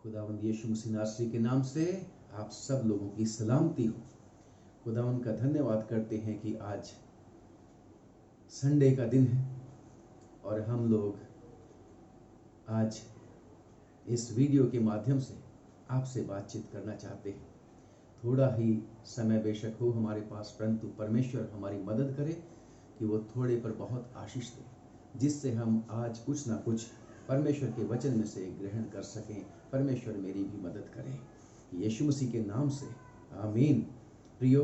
खुदावंद यीशु मसीह नासरी के नाम से आप सब लोगों की सलामती हो। खुदावंद का धन्यवाद करते हैं कि आज संडे का दिन है और हम लोग आज इस वीडियो के माध्यम से आपसे बातचीत करना चाहते हैं। थोड़ा ही समय बेशक हो हमारे पास, परंतु परमेश्वर हमारी मदद करे कि वो थोड़े पर बहुत आशीष दे, जिससे हम आज कुछ ना कुछ परमेश्वर के वचन में से ग्रहण कर सकें। परमेश्वर मेरी भी मदद करे यीशु मसीह के नाम से, आमीन। प्रियो,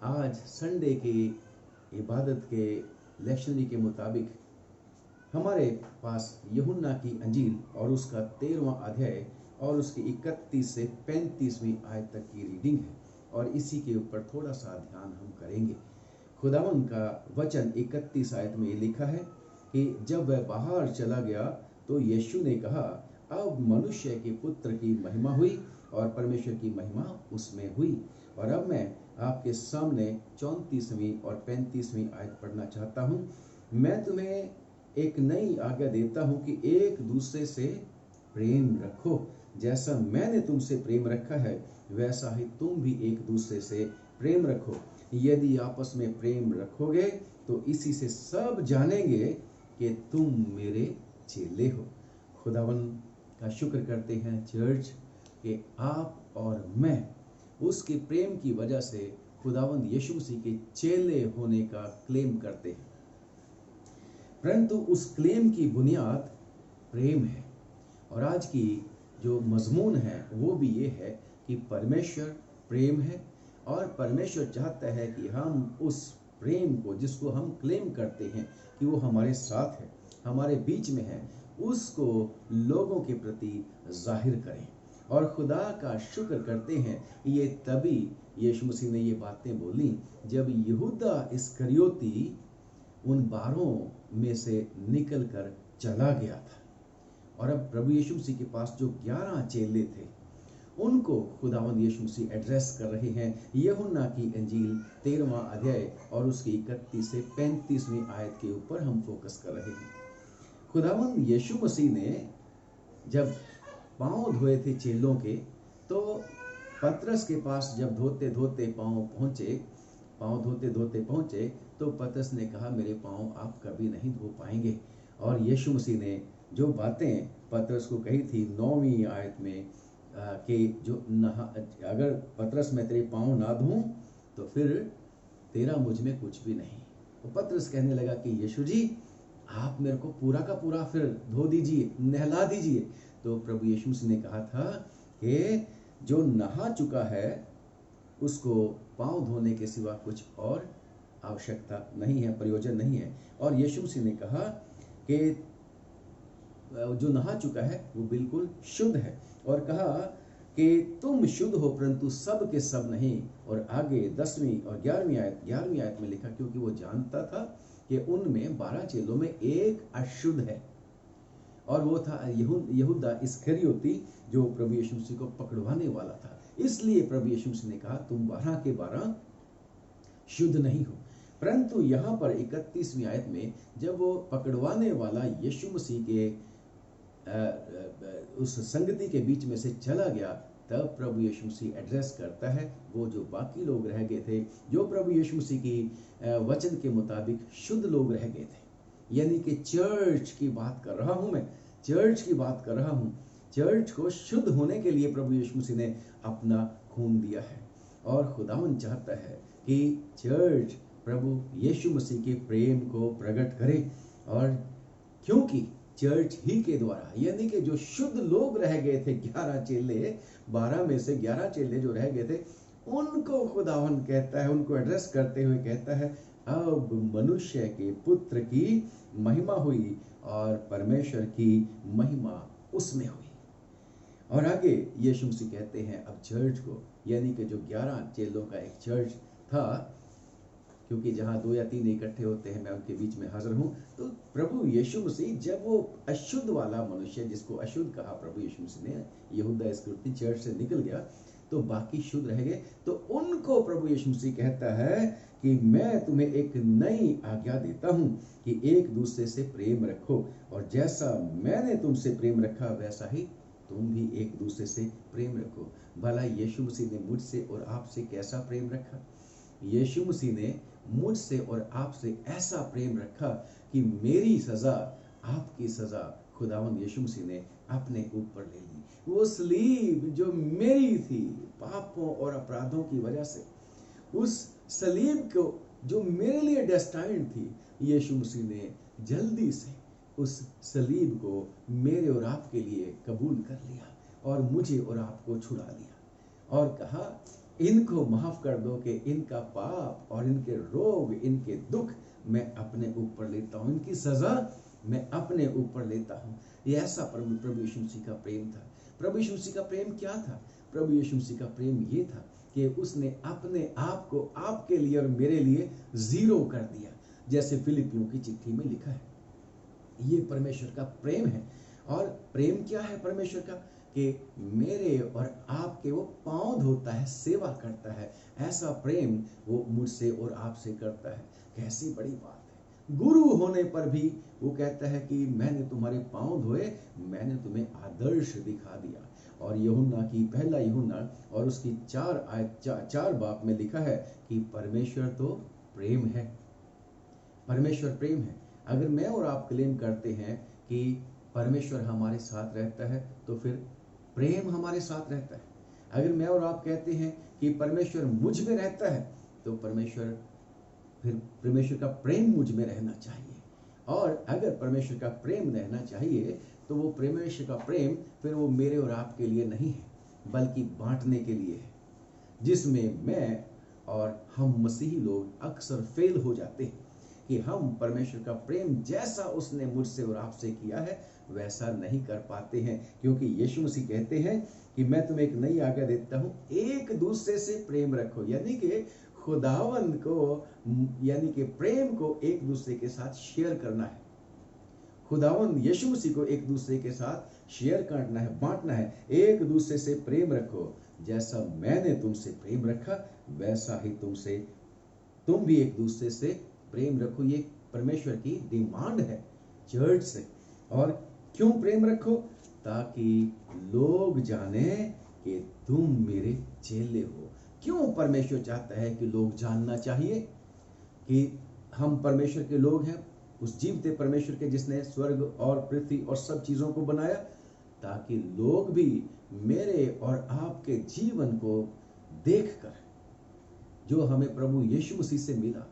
आज संडे की इबादत के लेक्शनरी के मुताबिक हमारे पास यूहन्ना की अंजील और उसका 13वां अध्याय और उसकी 31 से 35वीं आयत तक की रीडिंग है और इसी के ऊपर थोड़ा सा ध्यान हम करेंगे। खुदावंद का वचन 31 आयत में लिखा है कि जब वह बाहर चला गया तो यीशु ने कहा, अब मनुष्य के पुत्र की महिमा हुई और परमेश्वर की महिमा उसमें हुई। और अब मैं आपके सामने 34वीं और 35वीं आयत पढ़ना चाहता हूँ। मैं तुम्हें एक नई आज्ञा देता हूँ कि एक दूसरे से प्रेम रखो। जैसा मैंने तुमसे प्रेम रखा है वैसा ही तुम भी एक दूसरे से प्रेम रखो। यदि आपस में प्रेम रखोगे तो इसी से सब जानेंगे कि तुम मेरे चेले हो। खुदावन का शुक्र करते हैं चर्च कि आप और मैं उसके प्रेम की वजह से खुदावंद यीशु मसीह के चेले होने का क्लेम करते हैं, परंतु उस क्लेम की बुनियाद प्रेम है। और आज की जो मजमून है वो भी ये है कि परमेश्वर प्रेम है और परमेश्वर चाहता है कि हम उस प्रेम को, जिसको हम क्लेम करते हैं कि वो हमारे साथ है, हमारे बीच में है, उसको लोगों के प्रति जाहिर करें। और खुदा का शुक्र करते हैं ये तभी यीशु मसीह ने ये बातें बोली जब यहूदा इस्करियोती उन 12 में से निकल कर चला गया था। और अब प्रभु यीशु मसीह के पास जो 11 चेले थे उनको खुदावंद यीशु मसीह एड्रेस कर रहे हैं। यूहन्ना की अंजील 13वां अध्याय और उसकी 31 से 35वीं आयत के ऊपर हम फोकस कर रहे हैं। खुदावंद यीशु मसीह ने जब पांव धोए थे चेलों के, तो पतरस के पास जब धोते धोते पहुंचे तो पतरस ने कहा, मेरे पांव आप कभी नहीं धो पाएंगे। और यीशु मसीह ने जो बातें पतरस को कही थी 9वीं आयत में कि अगर पतरस मैं तेरे पांव ना धोऊं तो फिर तेरा मुझ में कुछ भी नहीं। तो पतरस कहने लगा कि यीशु जी आप मेरे को पूरा का पूरा फिर धो दीजिए, नहला दीजिए। तो प्रभु यीशु मसीह ने कहा था कि जो नहा चुका है उसको पांव धोने के सिवा कुछ और आवश्यकता नहीं है, प्रयोजन नहीं है। और यीशु मसीह ने कहा कि जो नहा चुका है वो बिल्कुल शुद्ध है, और कहा कि तुम शुद्ध हो परंतु सब के सब नहीं। और आगे 10वीं और 11वीं आयत में लिखा, क्योंकि वो जानता था कि उनमें 12 चेलों में एक अशुद्ध है और वो था यहूदा इस्करियोती जो प्रभु यीशु मसीह को पकड़वाने वाला था। इसलिए प्रभु यीशु मसीह ने कहा तुम 12 के 12 शुद्ध नहीं हो। परंतु यहाँ पर 31वीं आयत में जब वो पकड़वाने वाला यीशु मसीह के उस संगति के बीच में से चला गया, तब प्रभु यीशु मसीह एड्रेस करता है वो जो बाकी लोग रह गए थे, जो प्रभु यीशु मसीह की वचन के मुताबिक शुद्ध लोग रह गए थे। यानी कि चर्च की बात कर रहा हूं मैं, चर्च की बात कर रहा हूं। चर्च को शुद्ध होने के लिए प्रभु यीशु मसीह ने अपना खून दिया है और खुदावंद चाहता है कि चर्च प्रभु यीशु मसीह के प्रेम को प्रकट करे। और क्योंकि चर्च ही के द्वारा, यानी कि जो शुद्ध लोग रह गए थे 11 चेले, 12 में से 11 चेले जो रह गए थे, उनको खुदावंद कहता है, उनको एड्रेस करते हुए कहता है, अब मनुष्य के पुत्र की महिमा हुई और परमेश्वर की महिमा उसमें हुई। और आगे यीशु मसीह कहते हैं अब चर्च को, यानी कि जो 11 चेलों का एक चर्च था, क्योंकि जहां 2 या 3 इकट्ठे होते हैं मैं उनके बीच में हाजिर हूं। तो प्रभु यीशु मसीह जब वो अशुद्ध वाला मनुष्य, जिसको अशुद्ध कहा प्रभु यीशु मसीह ने, यहूदा इस्करियोती चर्च से निकल गया तो बाकी शुद्ध रह गए। तो उनको प्रभु यीशु मसीह कहता है कि मैं तुम्हें एक नई आज्ञा देता हूं कि एक दूसरे से प्रेम रखो, और जैसा मैंने तुमसे प्रेम रखा वैसा ही तुम भी एक दूसरे से प्रेम रखो। भला यीशु मसीह ने मुझसे और आपसे कैसा प्रेम रखा? यीशु मसीह ने मुझसे और आपसे ऐसा प्रेम रखा कि मेरी सजा, आपकी सजा खुदावंद यीशु मसीह ने अपने ऊपर ले ली। वो सलीब जो मेरी थी पापों और अपराधों की वजह से, उस सलीब को जो मेरे लिए डेस्टाइन्ड थी, यीशु मसीह ने जल्दी से उस सलीब को मेरे और आपके लिए कबूल कर लिया और मुझे और आपको छुड़ा लिया और कहा इनको माफ कर दो कि इनका पाप और इनके रोग, इनके दुख मैं अपने ऊपर लेता हूं, इनकी सजा मैं अपने ऊपर लेता हूं। ये ऐसा प्रभु यीशु मसीह का प्रेम था। प्रभु यीशु मसीह का प्रेम क्या था? प्रभु यीशु मसीह का प्रेम ये था कि उसने अपने आप को आपके लिए और मेरे लिए जीरो कर दिया। जैसे फिलिपियों की चिट्ठी में लिखा है, ये परमेश्वर का प्रेम है। और प्रेम क्या है परमेश्वर का? कि मेरे और आपके वो पांव धोता है, सेवा करता है। ऐसा प्रेम वो मुझसे और आपसे करता है। कैसी बड़ी बात है। गुरु होने पर भी वो कहता है कि मैंने तुम्हारे पांव धोए, मैंने तुम्हें आदर्श दिखा दिया। और यूहन्ना की पहला यूहन्ना और उसकी 4 बाब में लिखा है कि परमेश्वर तो प्रेम है। परमेश्वर प्रेम है। अगर मैं और आप क्लेम करते हैं कि परमेश्वर हमारे साथ रहता है तो फिर प्रेम हमारे साथ रहता है। अगर मैं और आप कहते हैं कि परमेश्वर मुझ में रहता है तो परमेश्वर का प्रेम मुझ में रहना चाहिए। और अगर परमेश्वर का प्रेम रहना चाहिए तो वो परमेश्वर का प्रेम फिर वो मेरे और आपके लिए नहीं है बल्कि बांटने के लिए है, जिसमें मैं और हम मसीही लोग अक्सर फेल हो जाते हैं कि हम परमेश्वर का प्रेम जैसा उसने मुझसे और आपसे किया है वैसा नहीं कर पाते हैं। क्योंकि यीशु मसीह कहते हैं कि मैं तुम्हें एक नई आज्ञा देता हूं, एक दूसरे से प्रेम रखो। यानी कि खुदावंद को, यानी कि प्रेम को एक दूसरे के साथ शेयर करना है। खुदावंद यीशु मसीह को एक दूसरे के साथ शेयर करना है, बांटना है। एक दूसरे से प्रेम रखो, जैसा मैंने तुमसे प्रेम रखा वैसा ही तुम भी एक दूसरे से प्रेम रखो। ये परमेश्वर की डिमांड है चर्च से। और क्यों प्रेम रखो? ताकि लोग जाने कि तुम मेरे चेले हो। क्यों परमेश्वर चाहता है कि लोग जानना चाहिए कि हम परमेश्वर के लोग हैं, उस जीवते परमेश्वर के जिसने स्वर्ग और पृथ्वी और सब चीजों को बनाया, ताकि लोग भी मेरे और आपके जीवन को देखकर, जो हमें प्रभु यीशु मसीह से मिला,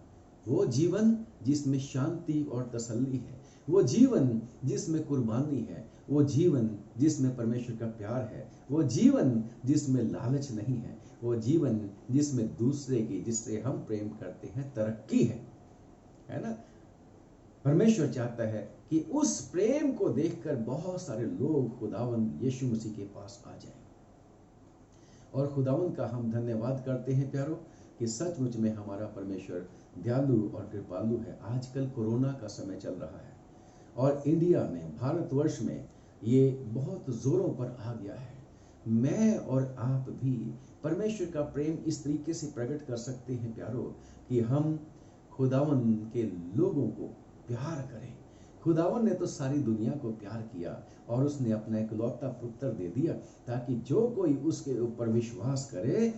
वो जीवन जिसमें शांति और तसल्ली है, वो जीवन जिसमें कुर्बानी है, वो जीवन जिसमें परमेश्वर का प्यार है, वो जीवन जिसमें लालच नहीं है, वो जीवन जिसमें दूसरे की, जिससे हम प्रेम करते हैं, तरक्की है ना। परमेश्वर चाहता है कि उस प्रेम को देखकर बहुत सारे लोग खुदावंद यीशु मसीह के पास आ जाएं। और खुदावंद का हम धन्यवाद करते हैं प्यारो कि सचमुच में हमारा परमेश्वर दयालु और कृपालु है। आजकल कोरोना का समय चल रहा है और इंडिया में, भारतवर्ष में ये बहुत जोरों पर आ गया है। मैं और आप भी परमेश्वर का प्रेम इस तरीके से प्रकट कर सकते हैं प्यारो कि हम खुदावन के लोगों को प्यार करें। खुदावन ने तो सारी दुनिया को प्यार किया और उसने अपना इकलौता पुत्र दे दिया ताकि जो कोई उसके ऊपर विश्वास करे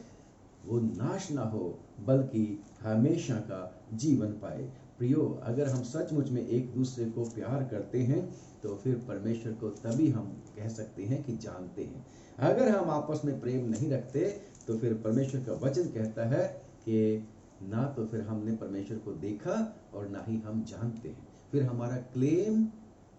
वो नाश ना हो बल्कि हमेशा का जीवन पाए। प्रियो, अगर हम सचमुच में एक दूसरे को प्यार करते हैं तो फिर परमेश्वर को तभी हम कह सकते हैं कि जानते हैं। अगर हम आपस में प्रेम नहीं रखते तो फिर परमेश्वर का वचन कहता है कि ना तो फिर हमने परमेश्वर को देखा और ना ही हम जानते हैं। फिर हमारा क्लेम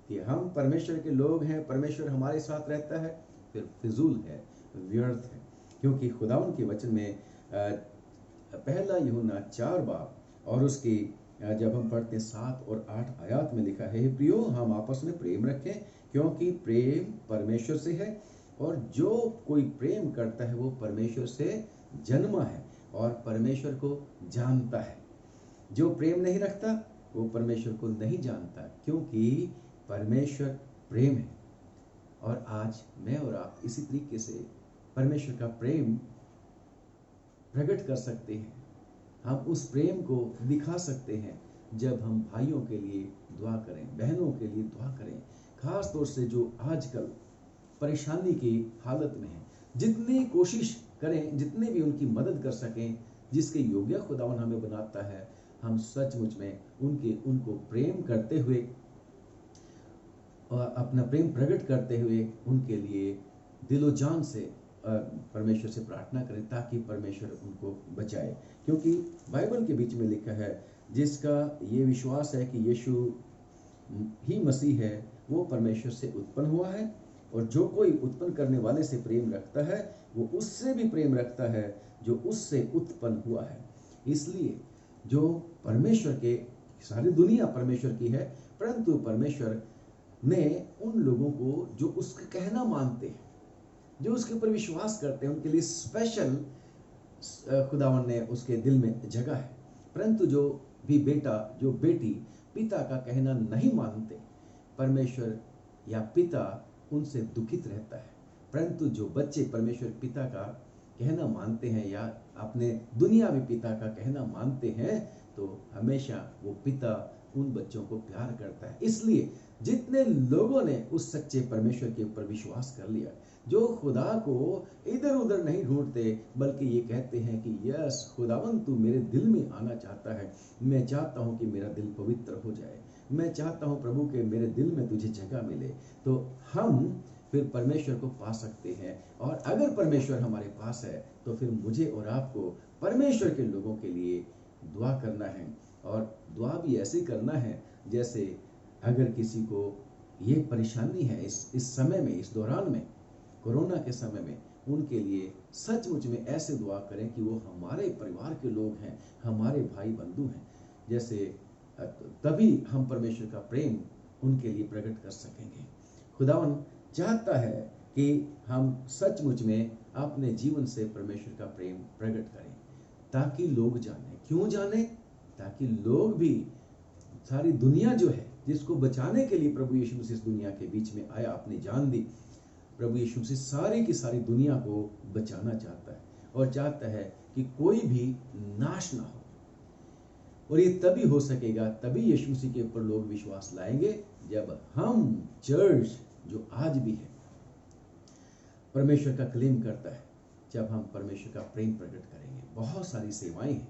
कि हम परमेश्वर के लोग हैं, परमेश्वर हमारे साथ रहता है, फिर फिजूल है, व्यर्थ है। क्योंकि खुदावन के वचन में पहला यूहन्ना 4 बाब और उसकी जब हम पढ़ते 7 और 8 आयत में लिखा है, प्रियो हम आपस में प्रेम रखें क्योंकि प्रेम परमेश्वर से है और जो कोई प्रेम करता है वो परमेश्वर से जन्मा है और परमेश्वर को जानता है। जो प्रेम नहीं रखता वो परमेश्वर को नहीं जानता क्योंकि परमेश्वर प्रेम है। और आज मैं और आप इसी तरीके से परमेश्वर का प्रेम प्रकट कर सकते हैं। हम उस प्रेम को दिखा सकते हैं जब हम भाइयों के लिए दुआ करें, बहनों के लिए दुआ करें, खास तौर से जो आजकल परेशानी की हालत में हैं, जितनी कोशिश करें, जितने भी उनकी मदद कर सकें, जिसके योग्य खुदावन हमें बनाता है, हम सचमुच में उनको प्रेम करते हुए और अपना प्रेम प्रकट करते हुए उनके लिए दिलो जान से परमेश्वर से प्रार्थना करें ताकि परमेश्वर उनको बचाए। क्योंकि बाइबल के बीच में लिखा है, जिसका ये विश्वास है कि यीशु ही मसीह है, वो परमेश्वर से उत्पन्न हुआ है, और जो कोई उत्पन्न करने वाले से प्रेम रखता है वो उससे भी प्रेम रखता है जो उससे उत्पन्न हुआ है। इसलिए जो परमेश्वर के, सारी दुनिया परमेश्वर की है, परंतु परमेश्वर ने उन लोगों को जो उसका कहना मानते हैं, जो उसके ऊपर विश्वास करते हैं, उनके लिए स्पेशल खुदावन ने उसके दिल में जगह है। परंतु जो भी बेटा, जो बेटी पिता का कहना नहीं मानते, परमेश्वर या पिता उनसे दुखित रहता है। परंतु जो बच्चे परमेश्वर पिता का कहना मानते हैं या अपने दुनियावी पिता का कहना मानते हैं, तो हमेशा वो पिता उन बच्चों को प्यार करता है। इसलिए जितने लोगों ने उस सच्चे परमेश्वर के ऊपर विश्वास कर लिया, जो खुदा को इधर उधर नहीं ढूंढते, बल्कि ये कहते हैं कि यस खुदावन तू मेरे दिल में आना चाहता है, मैं चाहता हूं कि मेरा दिल पवित्र हो जाए, मैं चाहता हूं प्रभु के मेरे दिल में तुझे जगह मिले, तो हम फिर परमेश्वर को पा सकते हैं। और अगर परमेश्वर हमारे पास है तो फिर मुझे और आपको परमेश्वर के लोगों के लिए दुआ करना है, और दुआ भी ऐसे करना है जैसे अगर किसी को ये परेशानी है इस समय में, इस दौरान में, कोरोना के समय में, उनके लिए सचमुच में ऐसे दुआ करें कि वो हमारे परिवार के लोग हैं, हमारे भाई बंधु हैं, जैसे तभी हम परमेश्वर का प्रेम उनके लिए प्रकट कर सकेंगे। खुदावन चाहता है कि हम सचमुच में अपने जीवन से परमेश्वर का प्रेम प्रकट करें, ताकि लोग जाने। क्यों जाने? ताकि लोग भी, सारी दुनिया जो है, जिसको बचाने के लिए प्रभु यीशु मसीह इस दुनिया के बीच में आया, अपनी जान दी, प्रभु यीशु मसीह सारी की सारी दुनिया को बचाना चाहता है और चाहता है कि कोई भी नाश ना हो। और ये तभी हो सकेगा, तभी यीशु मसीह के ऊपर लोग विश्वास लाएंगे, जब हम चर्च जो आज भी है परमेश्वर का क्लेम करता है, जब हम परमेश्वर का प्रेम प्रकट करेंगे। बहुत सारी सेवाएं हैं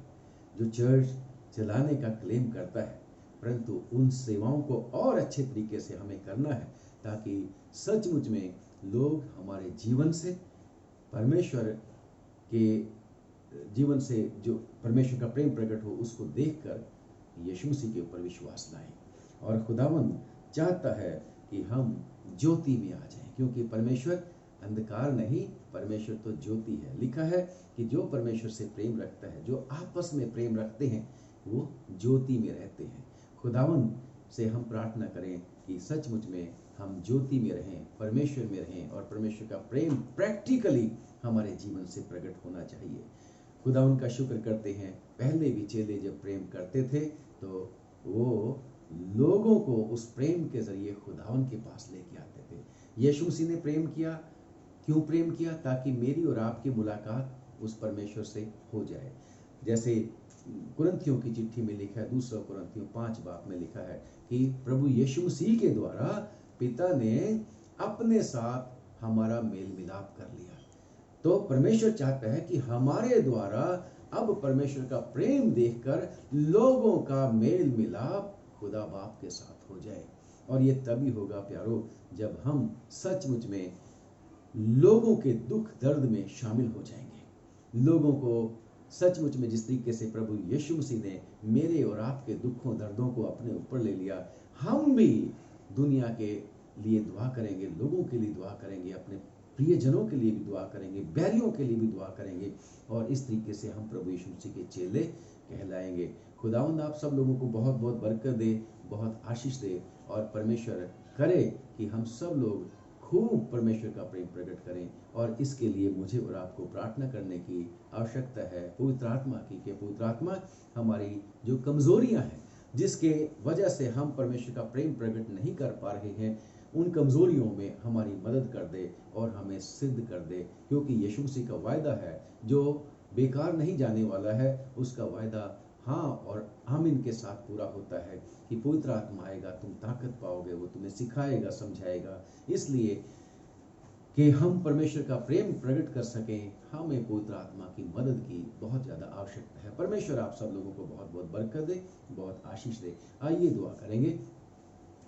जो चर्च चलाने का क्लेम करता है, परंतु उन सेवाओं को और अच्छे तरीके से हमें करना है, ताकि सचमुच में लोग हमारे जीवन से, परमेश्वर के जीवन से जो परमेश्वर का प्रेम प्रकट हो, उसको देखकर यीशु मसीह के ऊपर विश्वास लाएं। और खुदावंद चाहता है कि हम ज्योति में आ जाएं, क्योंकि परमेश्वर अंधकार नहीं, परमेश्वर तो ज्योति है। लिखा है कि जो परमेश्वर से प्रेम रखता है, जो आपस में प्रेम रखते हैं, वो ज्योति में रहते हैं। खुदावंद से हम प्रार्थना करें कि सचमुच में हम ज्योति में रहें, परमेश्वर में रहें, और परमेश्वर का प्रेम प्रैक्टिकली हमारे जीवन से प्रकट होना चाहिए। खुदावंद का शुक्र करते हैं, पहले भी चेले जब प्रेम करते थे तो वो लोगों को उस प्रेम के जरिए खुदावंद के पास लेके आते थे। यीशु मसीह ने प्रेम किया, क्यों प्रेम किया? ताकि मेरी और आपकी मुलाकात उस परमेश्वर से हो जाए। जैसे कुरिन्थियों की चिट्ठी में लिखा है, 2 कुरिन्थियों 5 बाब में लिखा है कि प्रभु यीशु मसीह के द्वारा पिता ने अपने साथ हमारा मेल मिलाप कर लिया। तो परमेश्वर चाहता है कि हमारे द्वारा अब परमेश्वर का प्रेम देखकर लोगों का मेल मिलाप खुदा बाप के साथ हो जाए। और ये तभी होगा प्यारो, जब हम सचमुच में लोगों के दुख दर्द में शामिल हो जाएंगे। लोगों को सचमुच में जिस तरीके से प्रभु यीशु मसीह ने मेरे और आपके दुखों दर्दों को अपने ऊपर ले लिया, हम भी दुनिया के लिए दुआ करेंगे, लोगों के लिए दुआ करेंगे, अपने प्रियजनों के लिए भी दुआ करेंगे, बैरियों के लिए भी दुआ करेंगे, और इस तरीके से हम प्रभु यीशु मसीह के चेले कहलाएंगे। खुदावंद आप सब लोगों को बहुत बहुत बरकत दे, बहुत आशीष दे, और परमेश्वर करे कि हम सब लोग खूब परमेश्वर का प्रेम प्रकट करें। और इसके लिए मुझे और आपको प्रार्थना करने की आवश्यकता है पवित्र आत्मा की, कि पवित्र आत्मा हमारी जो कमजोरियां हैं, जिसके वजह से हम परमेश्वर का प्रेम प्रकट नहीं कर पा रहे हैं, उन कमजोरियों में हमारी मदद कर दे और हमें सिद्ध कर दे। क्योंकि यीशु मसीह का वायदा है जो बेकार नहीं जाने वाला है, उसका वायदा हाँ और आमीन के साथ पूरा होता है कि पवित्र आत्मा आएगा, तुम ताकत पाओगे, वो तुम्हें सिखाएगा, समझाएगा। इसलिए कि हम परमेश्वर का प्रेम प्रकट कर सकें, हमें पवित्र आत्मा की मदद की बहुत ज़्यादा आवश्यकता है। परमेश्वर आप सब लोगों को बहुत बहुत बरकत दे, बहुत आशीष दे। आइए दुआ करेंगे।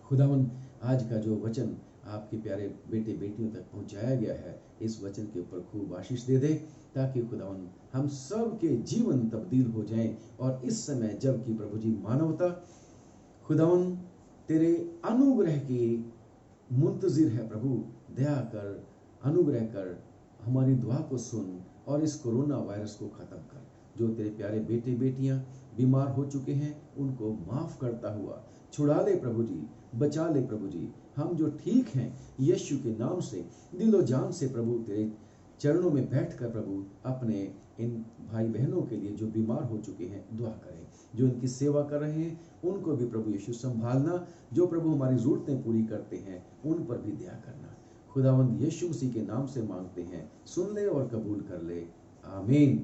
खुदावन, आज का जो वचन आपके प्यारे बेटे बेटियों तक पहुंचाया गया है, इस वचन के ऊपर खूब आशीष दे दे, ताकि खुदावन हम सब के जीवन तब्दील हो जाएं। और इस समय जबकि प्रभु जी मानवता खुदावन तेरे अनुग्रह की मुंतजिर है, प्रभु दया कर, अनुग्रह कर, हमारी दुआ को सुन और इस कोरोना वायरस को खत्म कर। जो तेरे प्यारे बेटे बेटियां बीमार हो चुके हैं, उनको माफ करता हुआ छुड़ा ले प्रभु जी, बचा ले प्रभु जी। हम जो ठीक हैं, यीशु के नाम से दिलो जान से प्रभु तेरे चरणों में बैठकर प्रभु अपने इन भाई बहनों के लिए जो बीमार हो चुके हैं दुआ करें। जो इनकी सेवा कर रहे हैं उनको भी प्रभु यीशु संभालना। जो प्रभु हमारी जरूरतें पूरी करते हैं उन पर भी दया करना। खुदावंद यीशु मसीह के नाम से मांगते हैं, सुन ले और कबूल कर ले। आमीन।